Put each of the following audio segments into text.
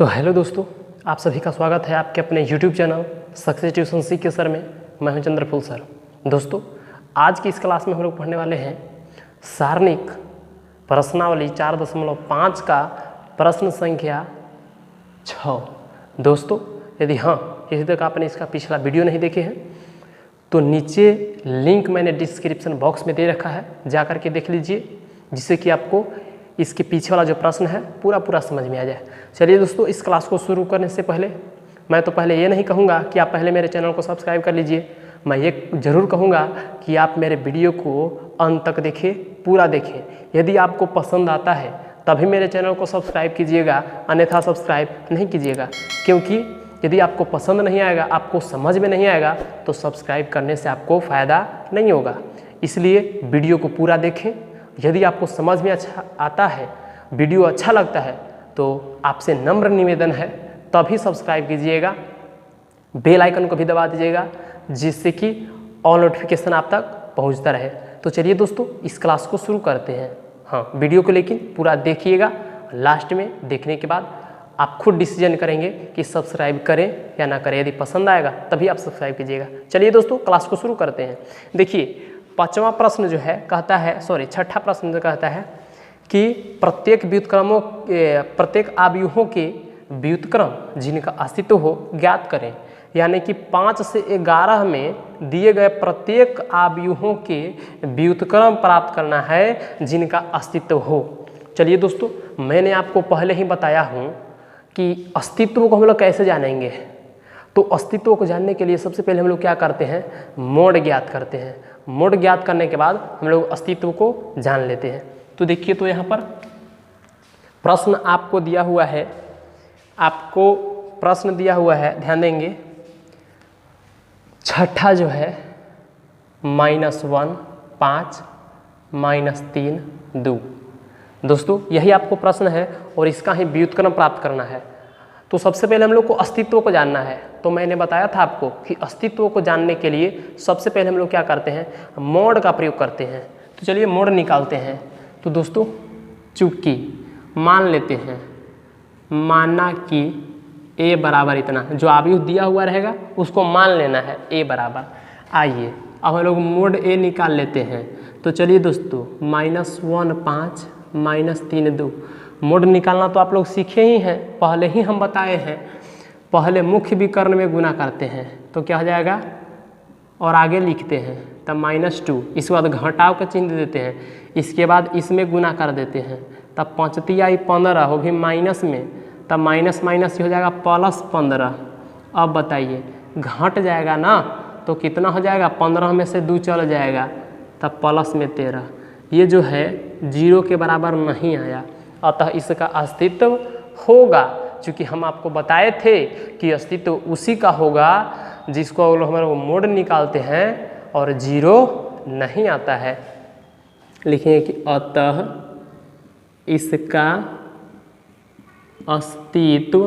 तो हेलो दोस्तों, आप सभी का स्वागत है आपके अपने YouTube चैनल सक्सेस ट्यूशन सीख के सर में। मैं हूं चंद्रफूल सर। दोस्तों, आज की इस क्लास में हम लोग पढ़ने वाले हैं सारणिक प्रश्नावली 4.5 का प्रश्न संख्या 6। दोस्तों, यदि यदि तक आपने इसका पिछला वीडियो नहीं देखे हैं तो नीचे लिंक मैंने डिस्क्रिप्शन बॉक्स में दे रखा है, जा कर के देख लीजिए, जिससे कि आपको इसके पीछे वाला जो प्रश्न है पूरा समझ में आ जाए। चलिए दोस्तों, इस क्लास को शुरू करने से पहले मैं तो पहले ये नहीं कहूँगा कि आप पहले मेरे चैनल को सब्सक्राइब कर लीजिए। मैं ये ज़रूर कहूँगा कि आप मेरे वीडियो को अंत तक देखें, पूरा देखें। यदि आपको पसंद आता है तभी मेरे चैनल को सब्सक्राइब कीजिएगा, अन्यथा सब्सक्राइब नहीं कीजिएगा। क्योंकि यदि आपको पसंद नहीं आएगा, आपको समझ में नहीं आएगा, तो सब्सक्राइब करने से आपको फ़ायदा नहीं होगा। इसलिए वीडियो को पूरा देखें। यदि आपको समझ में अच्छा आता है, वीडियो अच्छा लगता है, तो आपसे नम्र निवेदन है तभी सब्सक्राइब कीजिएगा, बेल आइकन को भी दबा दीजिएगा, जिससे कि ऑल नोटिफिकेशन आप तक पहुंचता रहे। तो चलिए दोस्तों, इस क्लास को शुरू करते हैं। वीडियो को लेकिन पूरा देखिएगा। लास्ट में देखने के बाद आप खुद डिसीजन करेंगे कि सब्सक्राइब करें या ना करें। यदि पसंद आएगा तभी आप सब्सक्राइब कीजिएगा। चलिए दोस्तों, क्लास को शुरू करते हैं। देखिए, पांचवा प्रश्न जो है कहता है, छठा प्रश्न जो कहता है कि प्रत्येक आव्यूहों के व्युत्क्रम जिनका अस्तित्व हो ज्ञात करें। यानी कि 5 से 11 में दिए गए प्रत्येक आव्यूहों के व्युत्क्रम प्राप्त करना है जिनका अस्तित्व हो। चलिए दोस्तों, मैंने आपको पहले ही बताया हूँ कि अस्तित्व को हम लोग कैसे जानेंगे। तो अस्तित्व को जानने के लिए सबसे पहले हम लोग क्या करते हैं, मोड ज्ञात करते हैं। मोड ज्ञात करने के बाद हम लोग अस्तित्व को जान लेते हैं। तो देखिए, तो यहाँ पर प्रश्न आपको दिया हुआ है, ध्यान देंगे। छठा जो है -1 5 -3 2। दोस्तों, यही आपको प्रश्न है और इसका ही व्युत्क्रम प्राप्त करना है। तो सबसे पहले हम लोग को अस्तित्व को जानना है। तो मैंने बताया था आपको कि अस्तित्व को जानने के लिए सबसे पहले हम लोग क्या करते हैं, मोड का प्रयोग करते हैं। तो चलिए मोड निकालते हैं। तो दोस्तों, चूंकि मान लेते हैं, माना कि a बराबर इतना, जो आव्यूह दिया हुआ रहेगा उसको मान लेना है a बराबर। आइए अब हम लोग मोड a निकाल लेते हैं। तो चलिए दोस्तों, -1 5 -3 2। मोड निकालना तो आप लोग सीखे ही हैं, पहले ही हम बताए हैं। पहले मुख्य विकर्ण में गुना करते हैं तो क्या हो जाएगा, और आगे लिखते हैं तब -2। इसके बाद घटाव का चिन्ह देते हैं, इसके बाद इसमें गुना कर देते हैं, तब 5 तिहाई 15, वो भी माइनस में, तब माइनस हो जाएगा +15। अब बताइए, घट जाएगा ना तो कितना हो जाएगा, 15 में से 2 चल जाएगा, तब प्लस में 13। ये जो है 0 के बराबर नहीं आया, अतः इसका अस्तित्व होगा। चूँकि हम आपको बताए थे कि अस्तित्व उसी का होगा जिसको हमारे मोड निकालते हैं और 0 नहीं आता है। लिखेंगे कि अतः इसका अस्तित्व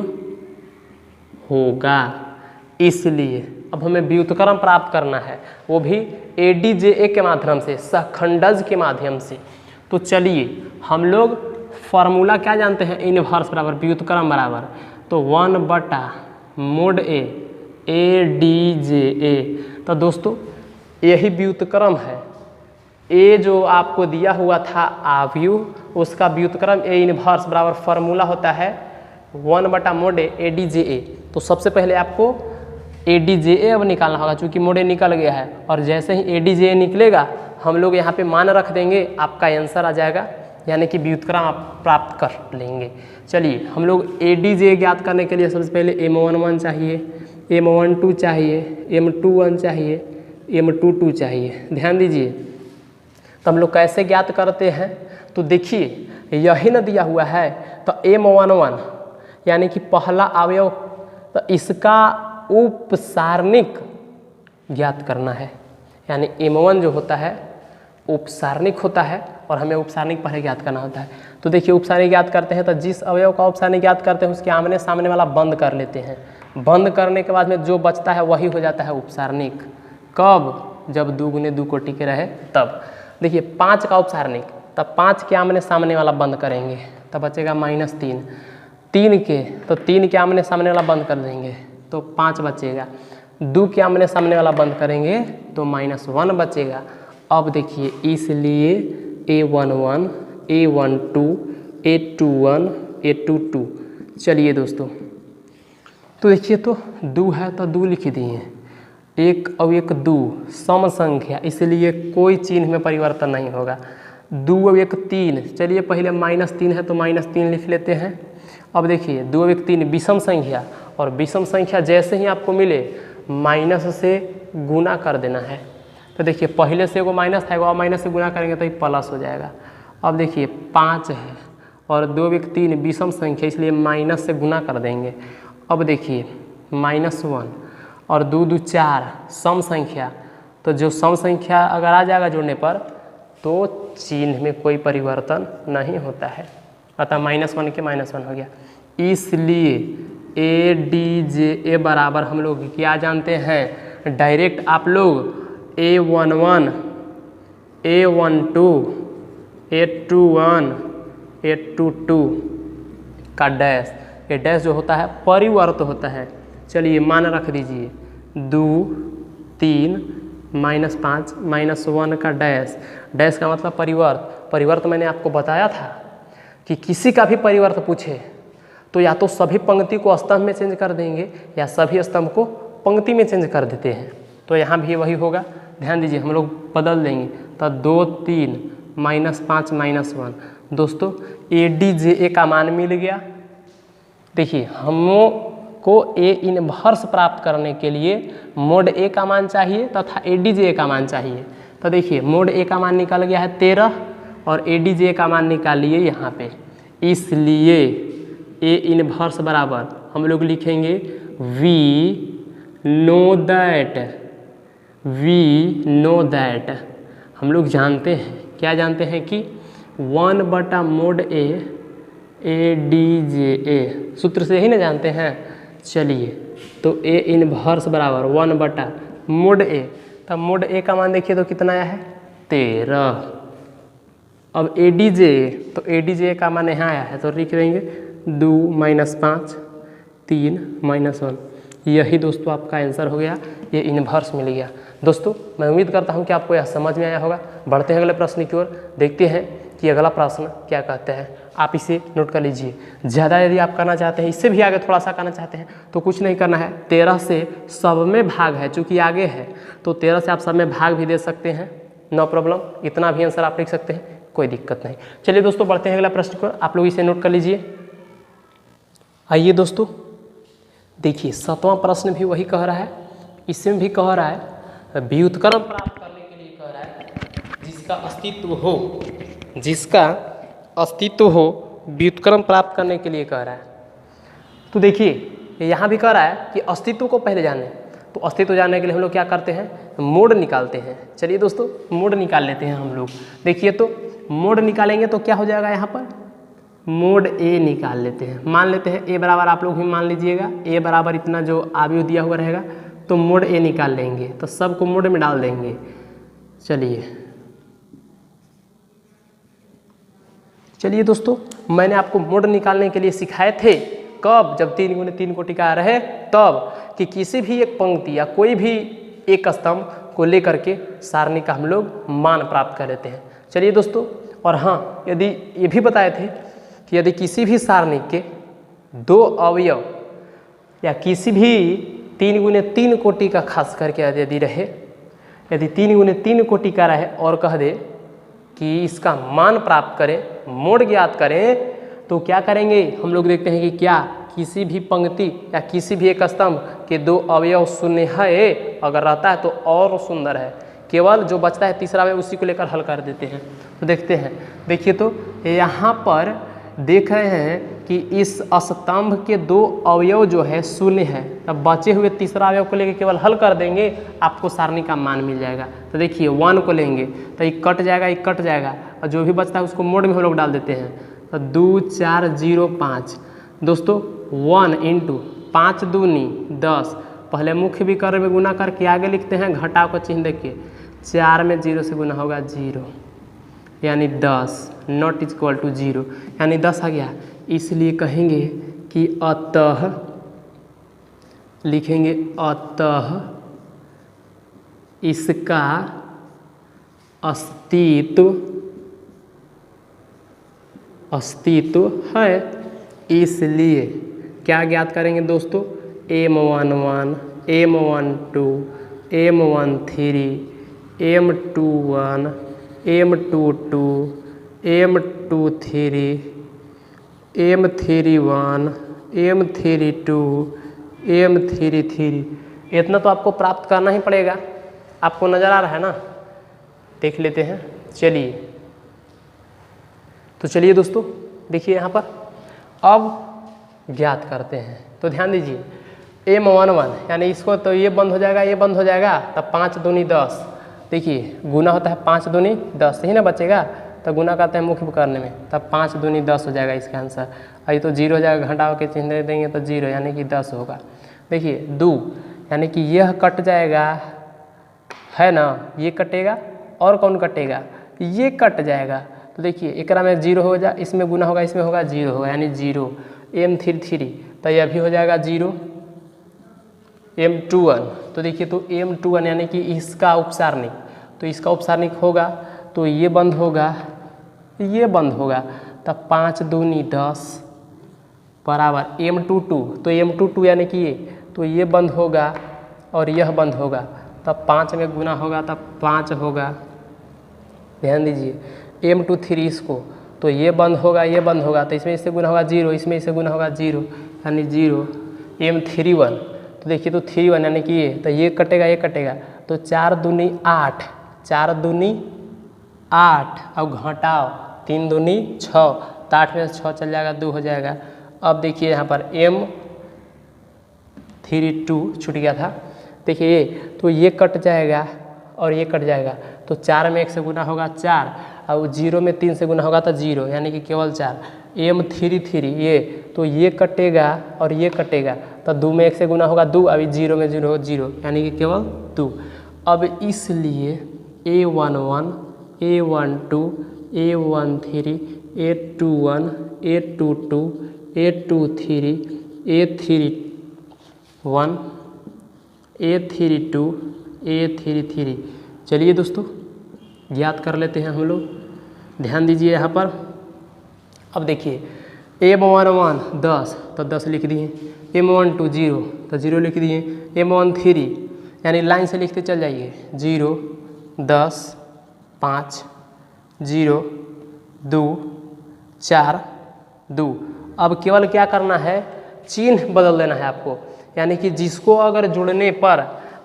होगा। इसलिए अब हमें व्युत्क्रम प्राप्त करना है, वो भी ADJA के माध्यम से, सहखंडज के माध्यम से। तो चलिए हम लोग फॉर्मूला क्या जानते हैं, इनवर्स बराबर व्युत्क्रम बराबर, तो 1/mod A ADJA। तो दोस्तों, यही व्युत्क्रम है। A जो आपको दिया हुआ था आव्यूह, उसका व्युत्क्रम A इनवर्स बराबर फॉर्मूला होता है 1/mod A ADJA। तो सबसे पहले आपको ADJA अब निकालना होगा, चूँकि मोड A निकल गया है, और जैसे ही ADJA निकलेगा हम लोग यहाँ पे मान रख देंगे, आपका आंसर आ जाएगा, यानी कि व्युत्क्रम आप प्राप्त कर लेंगे। चलिए हम लोग ADJA ज्ञात करने के लिए सबसे पहले M11 चाहिए, M12 चाहिए, M21 चाहिए, M22 चाहिए। ध्यान दीजिए, तो हम लोग कैसे ज्ञात करते हैं। तो देखिए, यही न दिया हुआ है, तो M11 यानी कि पहला अवयव, तो इसका उपसारणिक ज्ञात करना है। यानी M1 जो होता है उपसारणिक होता है, और हमें उपसारणिक पहले ज्ञात करना होता है। तो देखिए, उपसारणिक ज्ञात करते हैं तो जिस अवयव का उपसारणिक ज्ञात करते हैं उसके आमने सामने वाला बंद कर लेते हैं। बंद करने के बाद में जो बचता है वही हो जाता है उपसारणिक। कब, जब 2 × 2 कोटि के रहे तब। देखिए 5 का उपसारणिक, तब 5 के आमने सामने वाला बंद करेंगे, तब बचेगा -3। 3 के, तो 3 के आमने सामने वाला बंद कर देंगे तो 5 बचेगा। 2 के आमने सामने वाला बंद करेंगे तो -1 बचेगा। अब देखिए इसलिए A11, A12, A21, A22। चलिए दोस्तों, तो देखिए तो 2 है तो 2 लिख दिए, 1 और 1 2 सम संख्या, इसलिए कोई चिन्ह में परिवर्तन नहीं होगा। 2 और 1 3, चलिए पहले -3 है तो -3 लिख लेते हैं। अब देखिए 2 और 1 3 विषम संख्या, और विषम संख्या जैसे ही आपको मिले माइनस से गुना कर देना है। तो देखिए पहले से एगो माइनस था, एगो और माइनस से गुना करेंगे तो ये प्लस हो जाएगा। अब देखिए 5 है और 2 और 1 3 विषम संख्या, इसलिए माइनस से गुना कर देंगे। अब देखिए -1 और 2 2 4 सम संख्या, तो जो सम संख्या अगर आ जाएगा जोड़ने पर तो चिन्ह में कोई परिवर्तन नहीं होता है, अतः -1 के -1 हो गया। इसलिए ADJA बराबर हम लोग क्या जानते हैं, डायरेक्ट आप लोग A11, A12, A21, A22 का डैश, ये डैश जो होता है परिवर्त होता है। चलिए मान रख दीजिए 2 3 -5 -1 का डैश, डैश का मतलब परिवर्त। परिवर्त मैंने आपको बताया था कि किसी का भी परिवर्त पूछे तो या तो सभी पंक्ति को स्तंभ में चेंज कर देंगे या सभी स्तंभ को पंक्ति में चेंज कर देते हैं। तो यहाँ भी वही होगा, ध्यान दीजिए हम लोग बदल देंगे तो 2 3 -5 -1। दोस्तों ADJA का मान मिल गया। देखिए हमको A इनवर्स प्राप्त करने के लिए मोड A का मान चाहिए तथा ADJA का मान चाहिए। तो देखिए मोड A का मान निकल गया है 13 और ADJA का मान निकालिए यहाँ पे। इसलिए A इनवर्स बराबर हम लोग लिखेंगे we know that हम लोग जानते हैं, क्या जानते हैं कि 1/mod A ADJA, सूत्र से ही ना जानते हैं। चलिए तो A इनवर्स बराबर 1/mod A, तब मोड A का मान देखिए तो कितना आया है 13। अब ADJA, तो ADJA का मान यहाँ आया है तो लिख देंगे 2 -5 3 -1। यही दोस्तों आपका आंसर हो गया, ये इनवर्स मिल गया। दोस्तों मैं उम्मीद करता हूँ कि आपको यह समझ में आया होगा। बढ़ते हैं अगले प्रश्न की ओर, देखते हैं कि अगला प्रश्न क्या कहते हैं। आप इसे नोट कर लीजिए। ज़्यादा यदि आप करना चाहते हैं, इससे भी आगे थोड़ा सा करना चाहते हैं तो कुछ नहीं करना है, 13 से सब में भाग है, चूँकि आगे है तो 13 से आप सब में भाग भी दे सकते हैं, नो प्रॉब्लम। इतना भी आंसर आप लिख सकते हैं, कोई दिक्कत नहीं। चलिए दोस्तों बढ़ते हैं अगला प्रश्न की ओर, आप लोग इसे नोट कर लीजिए। आइए दोस्तों देखिए 7वां प्रश्न भी वही कह रहा है, इसमें भी कह रहा है व्युत्क्रम प्राप्त करने के लिए कह रहा है जिसका अस्तित्व हो व्युत्क्रम प्राप्त करने के लिए कह रहा है। तो देखिए यहाँ भी कह रहा है कि अस्तित्व को पहले जाने, तो अस्तित्व जानने के लिए हम लोग क्या करते हैं, मोड निकालते हैं। चलिए दोस्तों मोड निकाल लेते हैं हम लोग। देखिए तो मोड निकालेंगे तो क्या हो जाएगा, यहाँ पर मोड A निकाल लेते हैं। मान लेते हैं A बराबर, आप लोग भी मान लीजिएगा A बराबर इतना जो आयु दिया हुआ रहेगा, तो मोड A निकाल लेंगे, तो सबको मोड में डाल देंगे। चलिए दोस्तों मैंने आपको मोड निकालने के लिए सिखाए थे, कब, जब 3 × 3 कोटि का रहे तब, कि किसी भी एक पंक्ति या कोई भी एक स्तंभ को लेकर के सारणी का हम लोग मान प्राप्त कर लेते हैं। चलिए दोस्तों, और हाँ यदि ये भी बताए थे कि यदि किसी भी सारणी के 2 अवयव या किसी भी 3 × 3 कोटि का खास करके यदि रहे, यदि 3 × 3 कोटि का रहे और कह दे कि इसका मान प्राप्त करें, मोड ज्ञात करें, तो क्या करेंगे हम लोग देखते हैं कि क्या किसी भी पंक्ति या किसी भी एक स्तंभ के 2 अवयव शून्य है, अगर रहता है तो और सुंदर है, केवल जो बचता है तीसरा अवयव उसी को लेकर हल कर देते हैं। तो देखते हैं, देखिए तो यहाँ पर देख रहे हैं कि इस स्तंभ के 2 अवयव जो है शून्य है, तब बचे हुए तीसरा अवयव को लेकर केवल हल कर देंगे, आपको सारणी का मान मिल जाएगा। तो देखिए 1 को लेंगे तो ये कट जाएगा, ये कट जाएगा, और जो भी बचता है उसको मोड में हम लोग डाल देते हैं। तो 2 4 0 5 दोस्तों 1 × 5 दूनी 10, पहले मुख्य विकर्ण में गुना करके आगे लिखते हैं, घटाव का चिन्ह देखिए, 4 में 0 से गुना होगा 0, यानी 10 ≠ 0, यानी 10 आ गया। इसलिए कहेंगे कि अतः लिखेंगे अतः इसका अस्तित्व है। इसलिए क्या ज्ञात करेंगे दोस्तों, M11, M12, M13, M21, M22, M23, M31, M32, M33, इतना तो आपको प्राप्त करना ही पड़ेगा। आपको नज़र आ रहा है ना, देख लेते हैं। चलिए तो चलिए दोस्तों देखिए यहाँ पर अब ज्ञात करते हैं। तो ध्यान दीजिए M11 यानी इसको तो ये बंद हो जाएगा, ये बंद हो जाएगा, तब 5 दूनी 10। देखिए गुना होता है 5 दूनी 10 ही ना बचेगा, तो गुना करते हैं मुख्य करने में, तब 5 दूनी 10 हो जाएगा इसका आंसर। ये तो 0 हो जाएगा, घटाओ के चिन्ह दे देंगे तो 0 यानी कि 10 होगा। देखिए 2 यानी कि यह कट जाएगा, है ना, ये कटेगा और कौन कटेगा, ये कट जाएगा। तो देखिए एकरा में 0 हो जाए, इसमें गुना होगा, इसमें होगा 0 होगा यानी 0। M33 तो यह भी हो जाएगा 0। M21 तो देखिए तो M21 यानी कि इसका उपसारणिक, तो इसका उपसारणिक होगा तो ये बंद होगा, ये बंद होगा, तब 5 दूनी 10 बराबर M22। तो M22 यानी कि ये, तो ये बंद होगा और यह बंद होगा, तब 5 में गुना होगा तब 5 होगा। ध्यान दीजिए M23 इसको, तो ये बंद होगा, ये बंद होगा, तो इसमें इससे गुना होगा 0, इसमें इससे गुना होगा 0 यानी 0। M31 तो देखिए तो 31 यानी कि ये, तो ये कटेगा, ये कटेगा, तो 4 दूनी 8, 4 दूनी 8 और घटाओ 3 दूनी 6, तो 8 में 6 चल जाएगा, 2 हो जाएगा। अब देखिए यहाँ पर M32 छूट गया था, देखिए ये, तो ये कट जाएगा और ये कट जाएगा, तो 4 में 1 से गुना होगा 4 और 0 में 3 से गुना होगा तो 0 यानी कि केवल 4। M33 ये, तो ये कटेगा और ये कटेगा, तो 2 में 1 से गुना होगा 2, अभी 0 में 0 0 यानी कि केवल 2। अब इसलिए A11, A12, A13, A21, A22, A23, A31, A32, A33। चलिए दोस्तों ज्ञात कर लेते हैं हम लोग। ध्यान दीजिए यहाँ पर, अब देखिए M11 10 तो 10 लिख दिए, M12 0 तो 0 लिख दिए, M13 यानी लाइन से लिखते चल जाइए 0 10 5 0 2 4 2। अब केवल क्या करना है, चिन्ह बदल देना है आपको, यानी कि जिसको अगर जुड़ने पर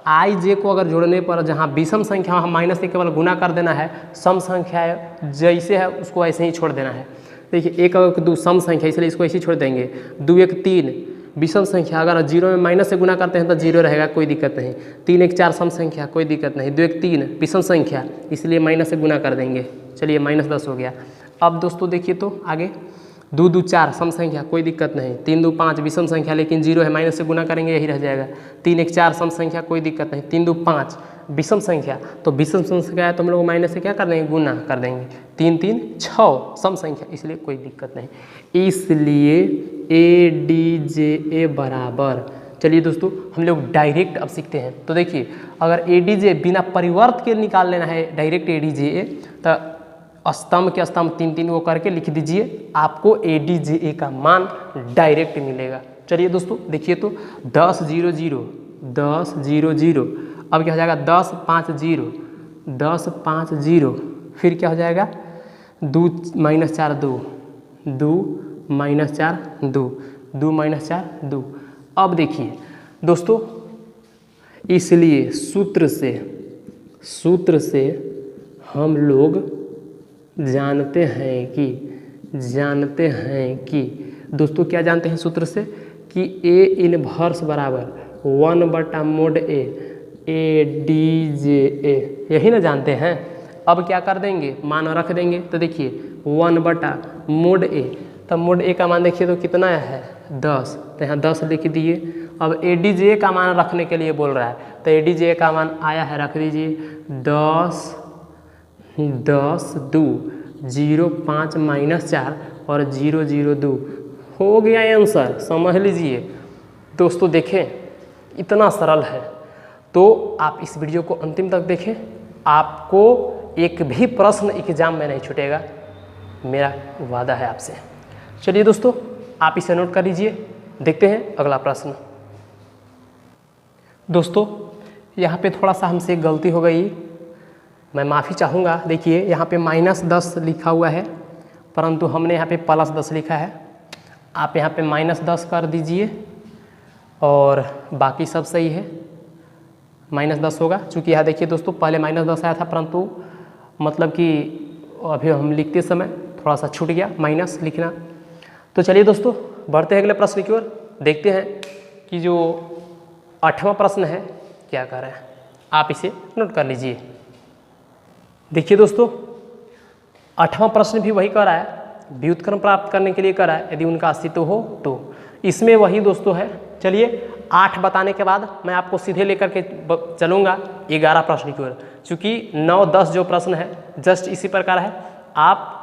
आई जे को अगर जोड़ने पर जहाँ विषम संख्या वहाँ माइनस से केवल गुना कर देना है, सम संख्या जैसे है उसको ऐसे ही छोड़ देना है। देखिए 1 और 2 सम संख्या, इसलिए इसको ऐसे ही छोड़ देंगे। 2 1 3 विषम संख्या, अगर 0 में माइनस से गुना करते हैं तो 0 रहेगा, कोई दिक्कत नहीं। 3 1 4 सम संख्या, कोई दिक्कत नहीं। 2 1 3 विषम संख्या, इसलिए माइनस से गुना कर देंगे। चलिए -10 हो गया। अब दोस्तों देखिए तो आगे 2 2 4 सम संख्या, कोई दिक्कत नहीं। 3 2 5 विषम संख्या, लेकिन 0 है, माइनस से गुना करेंगे यही रह जाएगा। 3 1 4 सम संख्या, कोई दिक्कत नहीं। 3 2 5 विषम संख्या, तो विषम संख्या है तो हम लोग माइनस से क्या कर देंगे, गुना कर देंगे। 3 3 6 सम संख्या, इसलिए कोई दिक्कत नहीं। इसलिए ADJA बराबर, चलिए दोस्तों हम लोग डायरेक्ट अब सीखते हैं। तो देखिए अगर ADJ बिना परिवर्त के निकाल लेना है डायरेक्ट ADJA, तो स्तंभ के स्तंभ 3 3 वो करके लिख दीजिए, आपको ADJA का मान डायरेक्ट मिलेगा। चलिए दोस्तों देखिए तो 10 0 0 10 0 0, अब क्या हो जाएगा 10 5 0 10 5 0, फिर क्या हो जाएगा 2 -4 2 2 -4 2 2 -4 2। अब देखिए दोस्तों, इसलिए सूत्र से हम लोग जानते हैं कि दोस्तों क्या जानते हैं सूत्र से, कि A इनवर्स बराबर 1/mod A ADJA, यही ना जानते हैं। अब क्या कर देंगे, मान रख देंगे। तो देखिए 1/mod A, तब mod A का मान देखिए तो कितना है 10, तो यहाँ 10 लिख दिए। अब ADJA का मान रखने के लिए बोल रहा है, तो ADJA का मान आया है, रख दीजिए 10 10 2 0 5 -4 और 0 0 2 हो गया आंसर, समझ लीजिए दोस्तों। देखें इतना सरल है, तो आप इस वीडियो को अंतिम तक देखें, आपको एक भी प्रश्न एग्जाम में नहीं छूटेगा, मेरा वादा है आपसे। चलिए दोस्तों, आप इसे नोट कर लीजिए। देखते हैं अगला प्रश्न। दोस्तों यहाँ पे थोड़ा सा हमसे गलती हो गई, मैं माफ़ी चाहूँगा। देखिए यहाँ पे -10 लिखा हुआ है, परंतु हमने यहाँ पे +10 लिखा है। आप यहाँ पे -10 कर दीजिए और बाकी सब सही है, -10 होगा। चूँकि यहाँ देखिए दोस्तों पहले -10 आया था, परंतु मतलब कि अभी हम लिखते समय थोड़ा सा छूट गया माइनस लिखना। तो चलिए दोस्तों बढ़ते हैं अगले प्रश्न की ओर। देखते हैं कि जो 8वां प्रश्न है क्या कर रहा है, आप इसे नोट कर लीजिए। देखिए दोस्तों 8वां प्रश्न भी वही कर रहा है, व्युत्क्रम प्राप्त करने के लिए कर रहा है, यदि उनका अस्तित्व हो तो। इसमें वही दोस्तों है। चलिए 8 बताने के बाद मैं आपको सीधे लेकर के चलूँगा 11 प्रश्न की ओर। चूँकि 9, 10 जो प्रश्न है जस्ट इसी प्रकार है। आप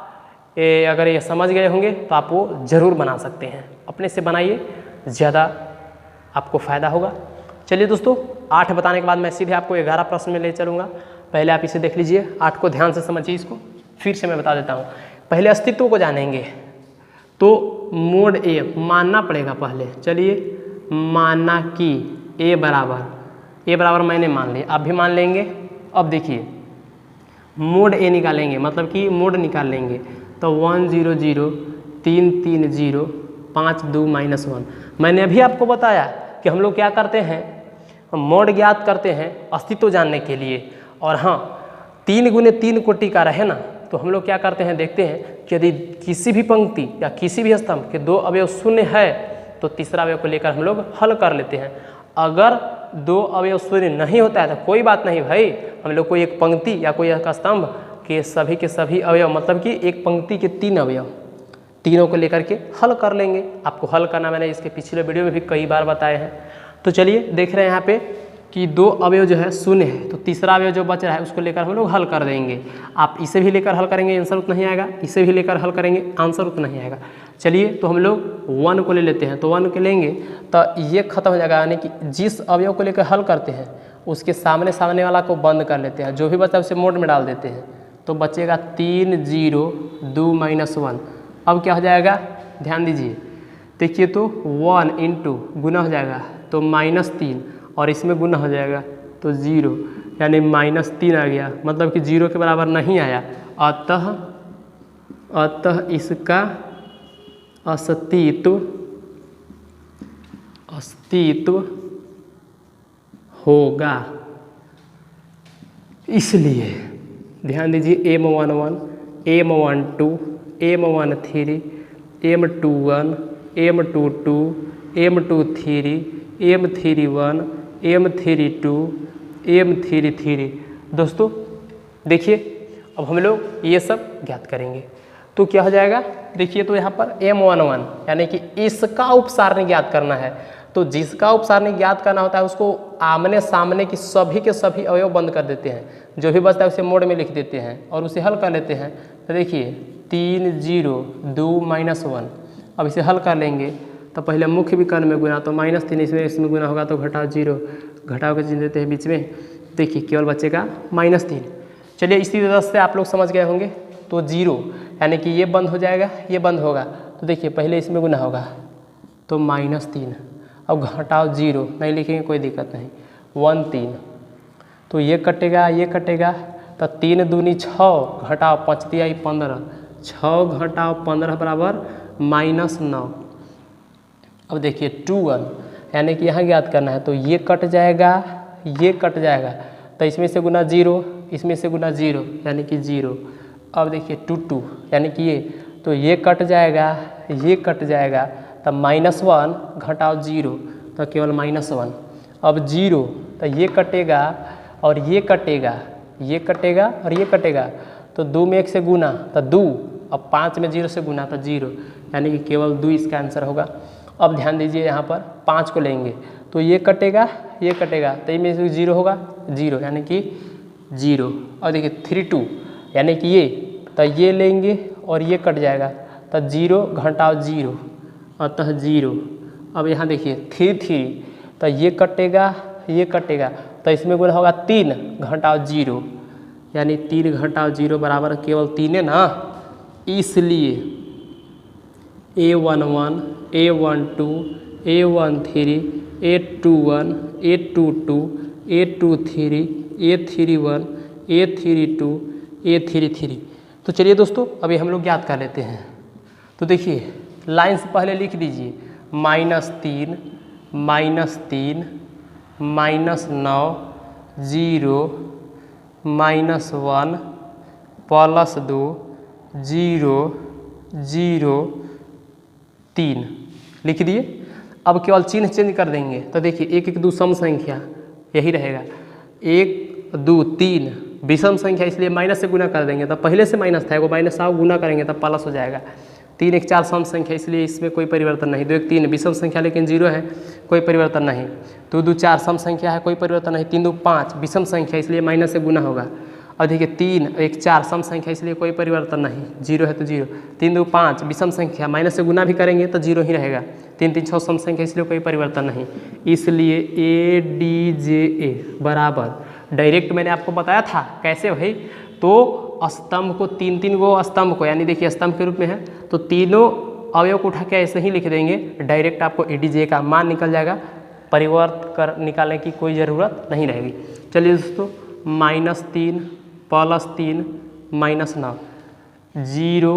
अगर ये समझ गए होंगे तो आप वो ज़रूर बना सकते हैं, अपने से बनाइए, ज़्यादा आपको फ़ायदा होगा। चलिए दोस्तों 8 बताने के बाद मैं सीधे आपको 11 प्रश्न में ले चलूँगा। पहले आप इसे देख लीजिए, 8 को ध्यान से समझिए। इसको फिर से मैं बता देता हूँ। पहले अस्तित्व को जानेंगे तो मोड ए मानना पड़ेगा पहले। चलिए माना कि ए बराबर मैंने मान लिया, आप भी मान लेंगे। अब देखिए मोड ए निकालेंगे, मतलब कि मोड निकाल लेंगे तो 1 0 0 3 3 0 5 2 -1। मैंने अभी आपको बताया कि हम लोग क्या करते हैं, हम मोड ज्ञात करते हैं अस्तित्व जानने के लिए। और हाँ 3 गुने 3 कोटि का रहे ना, तो हम लोग क्या करते हैं, देखते हैं कि यदि किसी भी पंक्ति या किसी भी स्तंभ के 2 अवयव शून्य है तो तीसरा अवयव को लेकर हम लोग हल कर लेते हैं। अगर 2 अवयव शून्य नहीं होता है तो कोई बात नहीं भाई, हम लोग कोई एक पंक्ति या कोई एक स्तंभ के सभी अवयव, मतलब कि एक पंक्ति के 3 अवयव, तीनों को लेकर के हल कर लेंगे। आपको हल करना मैंने इसके पिछले वीडियो में भी कई बार बताए हैं। तो चलिए देख रहे हैं यहाँ पे कि 2 अवयव जो है शून्य है, तो तीसरा अवयव जो बच रहा है उसको लेकर हम लोग हल कर देंगे। आप इसे भी लेकर हल करेंगे, आंसर उतना नहीं आएगा, इसे भी लेकर हल करेंगे, आंसर उतना नहीं आएगा। चलिए तो हम लोग 1 को ले लेते हैं, तो 1 को लेंगे तो ये खत्म हो जाएगा, यानी कि जिस अवयव को लेकर हल करते हैं उसके सामने वाला को बंद कर लेते हैं, जो भी बचा उसे मोड में डाल देते हैं, तो बचेगा 3 0 2 -1। अब क्या हो जाएगा, ध्यान दीजिए, देखिए तो 1 × गुना हो जाएगा तो -3, और इसमें गुना हो जाएगा तो 0, यानी -3 आ गया, मतलब कि 0 के बराबर नहीं आया। अतः इसका अस्तित्व होगा। इसलिए ध्यान दीजिए M11 M12 M13 M21 M22 M23 M31 M32 M33। दोस्तों देखिए अब हम लोग ये सब ज्ञात करेंगे तो क्या हो जाएगा, देखिए तो यहाँ पर M11 यानी कि इसका उपसारणी ज्ञात करना है। तो जिसका उपसारणी ज्ञात करना होता है उसको आमने सामने की सभी के सभी अवयव बंद कर देते हैं, जो भी बचता है उसे मोड में लिख देते हैं और उसे हल कर लेते हैं। तो देखिए 3 0 2 -1। अब इसे हल कर लेंगे तो पहले मुख्य विकर्ण में गुना, तो -3 इसमें गुना होगा तो घटाओ 0, घटाओ के चिन्ह देते हैं बीच में, देखिए केवल बचेगा -3। चलिए इसी तरह से आप लोग समझ गए होंगे। तो 0 यानी कि ये बंद हो जाएगा, ये बंद होगा, तो देखिए पहले इसमें गुना होगा तो -3, अब घटाओ 0 नहीं लिखेंगे कोई दिक्कत नहीं, 1 3, तो ये कटेगा तो 3 दूनी 6, घटाओ 5 दिया 15, 6 घटाओ 15 बराबर -9। अब देखिए 21 यानी कि यहाँ ज्ञात करना है, तो ये कट जाएगा तो इसमें से गुना 0, इसमें से गुना 0 यानी कि 0। अब देखिए 22 यानी कि तो ये कट जाएगा तो -1 घटाओ 0 तो केवल -1। अब 0 तो ये कटेगा और ये कटेगा तो 2 में 1 से गुना तो 2, अब 5 में 0 से गुना तो 0, यानी कि केवल 2 इसका आंसर होगा। अब ध्यान दीजिए यहाँ पर 5 को लेंगे तो ये कटेगा तो इसमें से 0 होगा 0 यानी कि 0। और देखिए 32 यानी कि ये, तो ये लेंगे और ये कट जाएगा तो 0 घटाओ 0 अतः 0। अब यहाँ देखिए 3 तो ये कटेगा तो इसमें गुना होगा 3 घटाओ 0, यानी 3 घटाओ 0 बराबर केवल 3 है ना। इसलिए A11, A12, A13, A21, A22, A23, A31, A32, A33। तो चलिए दोस्तों अभी हम लोग याद कर लेते हैं। तो देखिए लाइन से पहले लिख दीजिए -3, -3, -9, 0, -1, +2, 0, 0, 3 लिख दिए। अब केवल चिन्ह चेंज कर देंगे तो देखिए 1, 1, 2 सम संख्या यही रहेगा, 1, 2, 3 विषम संख्या इसलिए माइनस से गुना कर देंगे तो पहले से माइनस था वो माइनस आओ गुना करेंगे तब प्लस हो जाएगा। 3, 1, 4 सम संख्या इसलिए इसमें कोई परिवर्तन नहीं। 2, 1, 3 विषम संख्या लेकिन 0 है, कोई परिवर्तन नहीं। 2, 2, 4 सम संख्या है, कोई परिवर्तन नहीं। 3, 2, 5 विषम संख्या इसलिए माइनस से गुना होगा। और देखिए 3, 1, 4 सम संख्या इसलिए कोई परिवर्तन नहीं, 0 है तो 0। 3, 2, 5 विषम संख्या माइनस से गुना भी करेंगे तो 0 ही रहेगा। 3, 3, 6 सम संख्या इसलिए कोई परिवर्तन नहीं। इसलिए ADJA बराबर डायरेक्ट मैंने आपको बताया था कैसे भाई, तो स्तंभ को 3 गो स्तंभ को यानी देखिए स्तंभ के रूप में है तो तीनों अवयव को उठा के ऐसे ही लिख देंगे, डायरेक्ट आपको ADJ का मान निकल जाएगा, परिवर्त कर निकालने की कोई ज़रूरत नहीं रहेगी। चलिए दोस्तों -3 +3 -9, 0,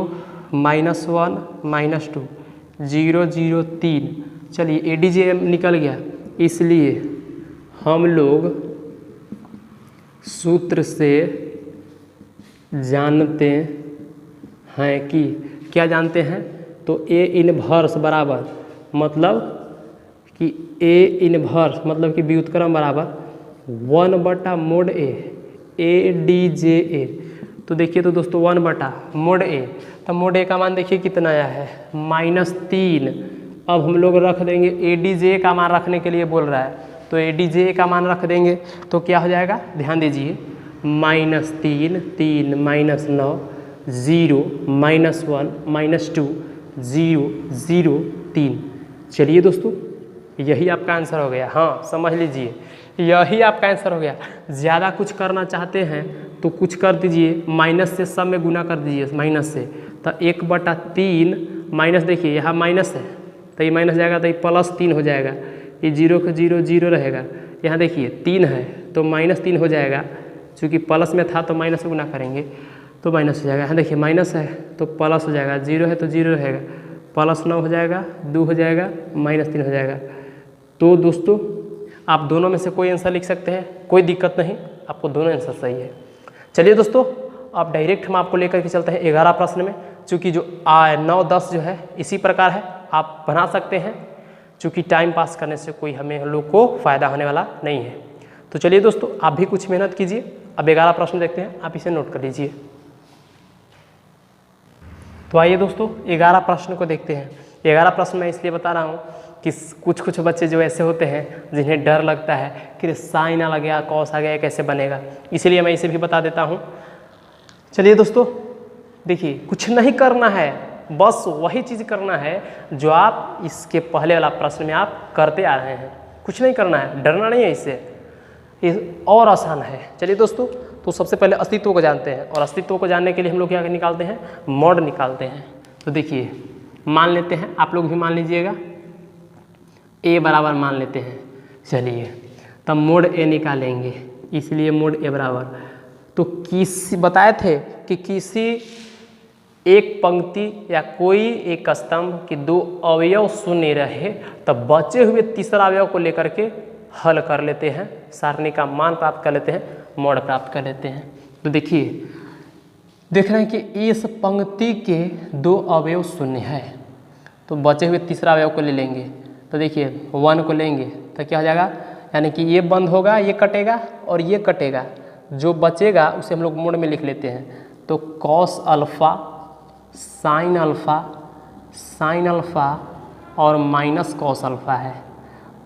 -1, -2, 0, 0, 3। चलिए ADJ निकल गया। इसलिए हम लोग सूत्र से जानते हैं कि क्या जानते हैं, तो A इनवर्स बराबर मतलब कि A इनवर्स मतलब कि व्युत्क्रम बराबर 1/mod A ADJA। तो देखिए तो दोस्तों 1/mod A, तो mod A का मान देखिए कितना आया है -3। अब हम लोग रख देंगे ADJ का मान रखने के लिए बोल रहा है तो ADJ का मान रख देंगे तो क्या हो जाएगा, ध्यान दीजिए -3, 3, -9, 0, -1, -2, 0, 0, 3। चलिए दोस्तों यही आपका आंसर हो गया। हाँ समझ लीजिए यही आपका आंसर हो गया। ज़्यादा कुछ करना चाहते हैं तो कुछ कर दीजिए, माइनस से सब में गुना कर दीजिए माइनस से, तो 1/3 माइनस देखिए यहाँ माइनस है तो ये माइनस जाएगा तो ये +3 हो जाएगा, ये 0 का 0 0 रहेगा। यहाँ देखिए 3 है तो -3 हो जाएगा, चूँकि प्लस में था तो माइनस से गुना करेंगे तो माइनस हो जाएगा। यहाँ देखिए माइनस है तो प्लस हो जाएगा, 0 है तो 0 रहेगा, +9 हो जाएगा, 2 हो जाएगा, -3 हो जाएगा। तो दोस्तों आप दोनों में से कोई आंसर लिख सकते हैं, कोई दिक्कत नहीं, आपको दोनों आंसर सही है। चलिए दोस्तों अब डायरेक्ट हम आपको लेकर के चलते हैं 11 प्रश्न में, चूँकि जो 9, 10 जो है इसी प्रकार है, आप बना सकते हैं, चूँकि टाइम पास करने से कोई हमें हम लोग को फ़ायदा होने वाला नहीं है। तो चलिए दोस्तों आप भी कुछ मेहनत कीजिए। अब 11 प्रश्न देखते हैं, आप इसे नोट कर लीजिए। तो आइए दोस्तों 11 प्रश्न को देखते हैं। 11 प्रश्न मैं इसलिए बता रहा हूँ कि कुछ बच्चे जो ऐसे होते हैं जिन्हें डर लगता है कि साइन आ गया, कॉस आ गया, कैसे बनेगा, इसलिए मैं इसे भी बता देता हूँ। चलिए दोस्तों देखिए कुछ नहीं करना है, बस वही चीज़ करना है जो आप इसके पहले वाला प्रश्न में आप करते आ रहे हैं। कुछ नहीं करना है, डरना नहीं है, इससे ये और आसान है। चलिए दोस्तों तो सबसे पहले अस्तित्व को जानते हैं, और अस्तित्व को जानने के लिए हम लोग क्या निकालते हैं, मॉड निकालते हैं। तो देखिए मान लेते हैं, आप लोग भी मान लीजिएगा, A बराबर मान लेते हैं। चलिए तब मोड A निकालेंगे, इसलिए मोड A बराबर, तो किसी बताए थे कि किसी एक पंक्ति या कोई एक स्तंभ की 2 अवयव शून्य रहे तब बचे हुए तीसरा अवयव को लेकर के हल कर लेते हैं, सारणी का मान प्राप्त कर लेते हैं, मोड प्राप्त कर लेते हैं। तो देखिए देख रहे हैं कि इस पंक्ति के 2 अवयव शून्य है तो बचे हुए तीसरा अवयव को ले लेंगे। तो देखिए 1 को लेंगे तो क्या हो जाएगा, यानी कि ये बंद होगा, ये कटेगा और ये कटेगा, जो बचेगा उसे हम लोग मोड में लिख लेते हैं। तो कॉस अल्फ़ा, साइन अल्फ़ा और माइनस कॉस अल्फ़ा है।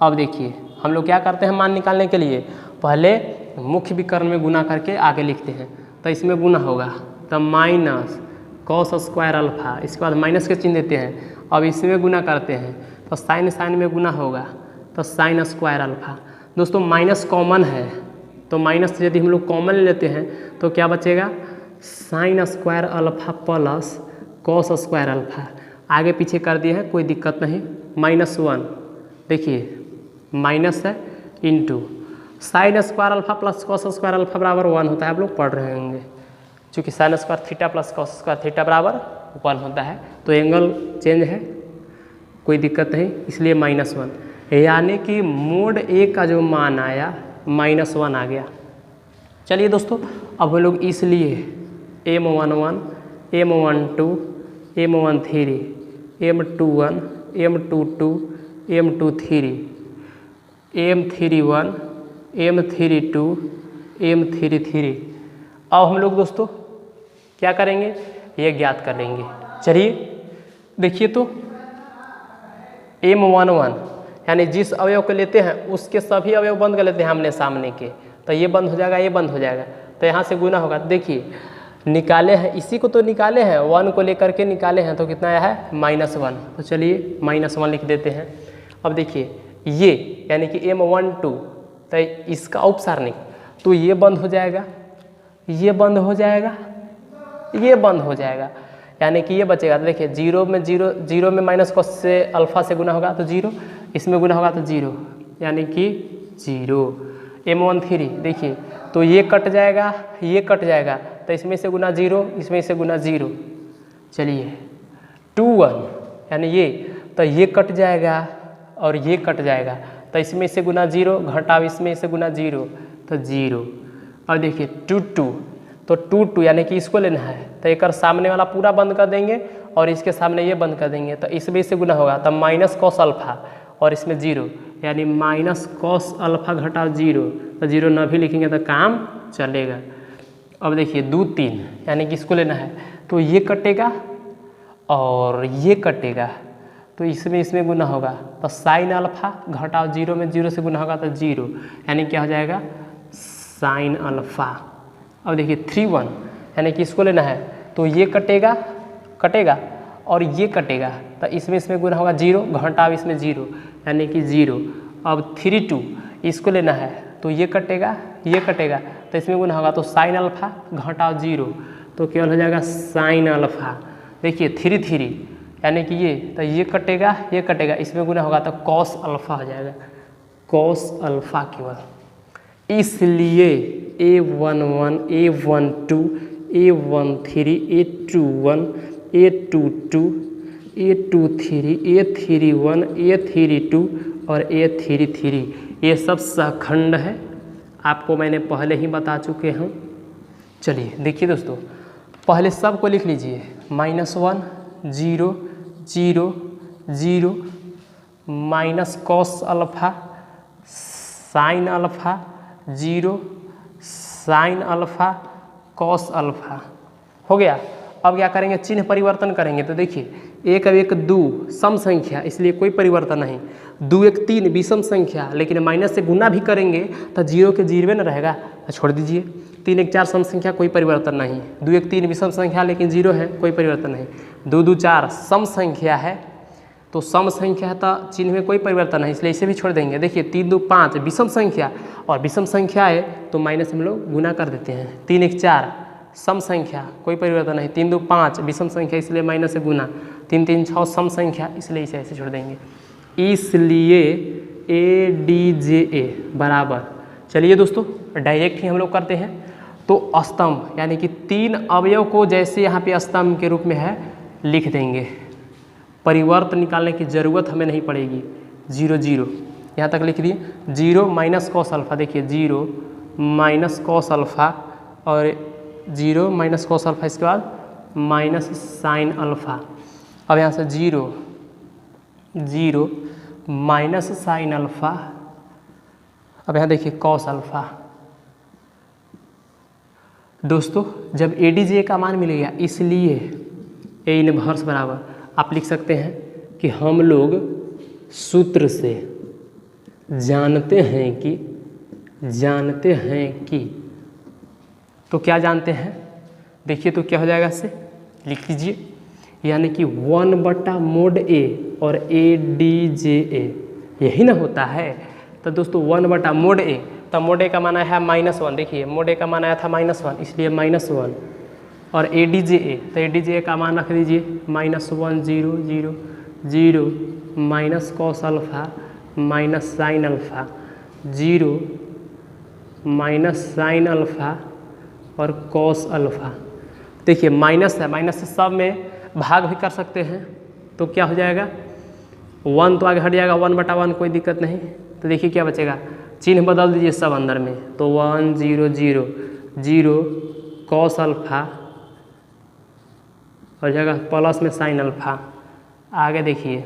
अब देखिए हम लोग क्या करते हैं, मान निकालने के लिए पहले मुख्य विकर्ण में गुना करके आगे लिखते हैं, तो इसमें गुना होगा तो माइनस कॉस स्क्वायर अल्फा, इसके बाद माइनस के चिन्ह देते हैं। अब इसमें गुना करते हैं तो साइन साइन में गुना होगा तो साइन स्क्वायर अल्फा। दोस्तों माइनस कॉमन है तो माइनस यदि हम लोग कॉमन लेते हैं तो क्या बचेगा, sine square alpha plus cos square alpha. आगे पीछे कर दिए हैं, कोई दिक्कत नहीं। -1 देखिए माइनस है into sine square alpha plus cos square alpha बराबर 1 होता है, आप लोग पढ़ रहे होंगे। चूँकि sine square theta plus cos square theta बराबर 1 होता है तो एंगल चेंज है, कोई दिक्कत नहीं, इसलिए -1। यानी कि मोड ए का जो मान आया -1 आ गया। चलिए दोस्तों अब हम लोग इसलिए M11, M12, M13, M21, M22, M23, M31, M32, M33। अब हम लोग दोस्तों क्या करेंगे, ये ज्ञात कर लेंगे। चलिए देखिए तो M11 यानी जिस अवयव को लेते हैं उसके सभी अवयव बंद कर लेते हैं आमने सामने के, तो ये बंद हो जाएगा, ये बंद हो जाएगा, तो यहाँ से गुना होगा। देखिए निकाले हैं, इसी को तो निकाले हैं, 1 को लेकर के निकाले हैं तो कितना आया है -1। तो चलिए -1 लिख देते हैं। अब देखिए ये यानी कि M12 तो इसका उपसारणिक, तो ये बंद हो जाएगा, ये बंद हो जाएगा, ये बंद हो जाएगा, यानी कि ये बचेगा। तो देखिए 0 में माइनस कॉस से अल्फा से गुना होगा तो 0, इसमें गुना होगा तो 0, यानी कि 0। M13 देखिए तो ये कट जाएगा, ये कट जाएगा, तो इसमें से गुना 0, इसमें से गुना 0। चलिए 21 यानी ये, तो ये कट जाएगा और ये कट जाएगा, तो इसमें से गुना 0, घटाव इसमें से गुना 0 तो 0। और देखिए 22 तो 22 यानी कि इसको लेना है तो एक सामने वाला पूरा बंद कर देंगे और इसके सामने ये बंद कर देंगे, तो इसमें से गुना होगा तब माइनस कॉस अल्फा और इसमें 0 यानी माइनस कॉस अल्फा घटाव 0, तो 0 न भी लिखेंगे तो काम चलेगा। अब देखिए 2 3 यानी कि इसको लेना है तो ये कटेगा और ये कटेगा, तो इसमें गुना होगा तो साइन अल्फा घटाव 0 में 0 से गुना होगा तो 0, यानी क्या हो जाएगा साइन अल्फा। अब देखिए 31 यानी कि इसको लेना है तो ये कटेगा और ये कटेगा, तो इसमें गुना होगा 0, घटाव इसमें 0 यानी कि 0। अब 32 इसको लेना है तो ये कटेगा, तो इसमें गुना होगा तो साइन अल्फा घटाव 0, तो केवल हो जाएगा साइन अल्फा। देखिए 33 यानी कि ये, तो ये कटेगा, इसमें गुना होगा तो कॉस अल्फा हो जाएगा, कॉस अल्फा केवल। इसलिए A11, A12, A13, A21, A22, A23, A31, A32 और A33 ये सब सहखंड है, आपको मैंने पहले ही बता चुके हैं। चलिए देखिए दोस्तों पहले सब को लिख लीजिए, -1 0 0 0 minus cos alpha sine alpha 0 sine alpha cos alpha हो गया। अब क्या करेंगे, चिन्ह परिवर्तन करेंगे। तो देखिए 1 अब 1 2 सम संख्या, इसलिए कोई परिवर्तन नहीं। 2 1 3 विषम संख्या, लेकिन माइनस से गुना भी करेंगे तो 0 के 0 में न रहेगा, तो छोड़ दीजिए। 3 1 4 सम संख्या, कोई परिवर्तन नहीं। 2 1 3 विषम संख्या लेकिन 0 है, कोई परिवर्तन नहीं। 2 2 4 सम संख्या है, तो सम संख्या है तो चिन्ह में कोई परिवर्तन नहीं, इसलिए इसे भी छोड़ देंगे। देखिए 3 2 5 विषम संख्या, और विषम संख्या है तो माइनस हम लोग गुना कर देते हैं। 3 1 4 सम संख्या, कोई परिवर्तन नहीं। 3 2 5 विषम संख्या, इसलिए माइनस से गुना। 3 3 6 सम संख्या, इसलिए इसे ऐसे छोड़ देंगे। इसलिए ADJA बराबर, चलिए दोस्तों डायरेक्ट ही हम लोग करते हैं। तो स्तंभ यानी कि 3 अवयव को जैसे यहाँ पे स्तंभ के रूप में है लिख देंगे, परिवर्तन निकालने की ज़रूरत हमें नहीं पड़ेगी। 0 0 यहाँ तक लिख दिए। 0 माइनस कॉस अल्फा, देखिए 0 माइनस कॉस अल्फा और 0 माइनस कॉस अल्फा, इसके बाद माइनस साइन अल्फा। अब यहाँ से 0 0 माइनस साइन अल्फा, अब यहाँ देखिए कॉस अल्फा। दोस्तों जब ADJ का मान मिलेगा, इसलिए A इनवर्स बराबर आप लिख सकते हैं कि हम लोग सूत्र से जानते हैं कि तो क्या जानते हैं, देखिए तो क्या हो जाएगा इससे, लिख लीजिए, यानी कि 1/mod A और ADJA यही ना होता है। तो दोस्तों 1/mod A, तो mod A का माना है -1, देखिए mod A का मान आया था -1, इसलिए -1 और ADJA, तो ADJA का मान रख दीजिए -1 0 0 0 minus cos alpha minus sine alpha 0 minus sine alpha और कॉस अल्फ़ा। देखिए माइनस है, माइनस से सब में भाग भी कर सकते हैं, तो क्या हो जाएगा 1 तो आगे हट जाएगा, 1/1 कोई दिक्कत नहीं। तो देखिए क्या बचेगा, चिन्ह बदल दीजिए सब अंदर में, तो 1 0 0 0 कॉस अल्फ़ा हो जाएगा प्लस में साइन अल्फ़ा। आगे देखिए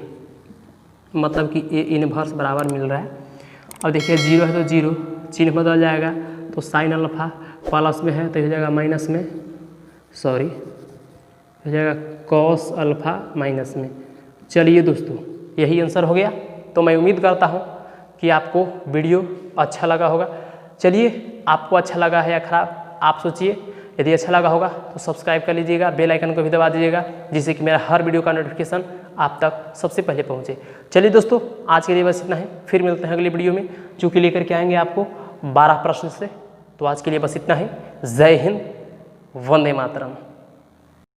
मतलब कि ए इनवर्स बराबर मिल रहा है। अब देखिए 0 है तो 0 चिन्ह बदल जाएगा, तो साइन अल्फ़ा प्लस में है तो हो जाएगा माइनस में, सॉरी हो जाएगा कॉस अल्फ़ा माइनस में। चलिए दोस्तों यही आंसर हो गया। तो मैं उम्मीद करता हूँ कि आपको वीडियो अच्छा लगा होगा। चलिए आपको अच्छा लगा है या ख़राब आप सोचिए, यदि अच्छा लगा होगा तो सब्सक्राइब कर लीजिएगा, बेल आइकन को भी दबा दीजिएगा, जिससे कि मेरा हर वीडियो का नोटिफिकेशन आप तक सबसे पहले पहुँचे। चलिए दोस्तों आज के लिए बस इतना ही, फिर मिलते हैं अगली वीडियो में जो कि लेकर के आएंगे आपको 12 प्रश्न से। तो आज के लिए बस इतना ही। जय हिंद, वंदे मातरम।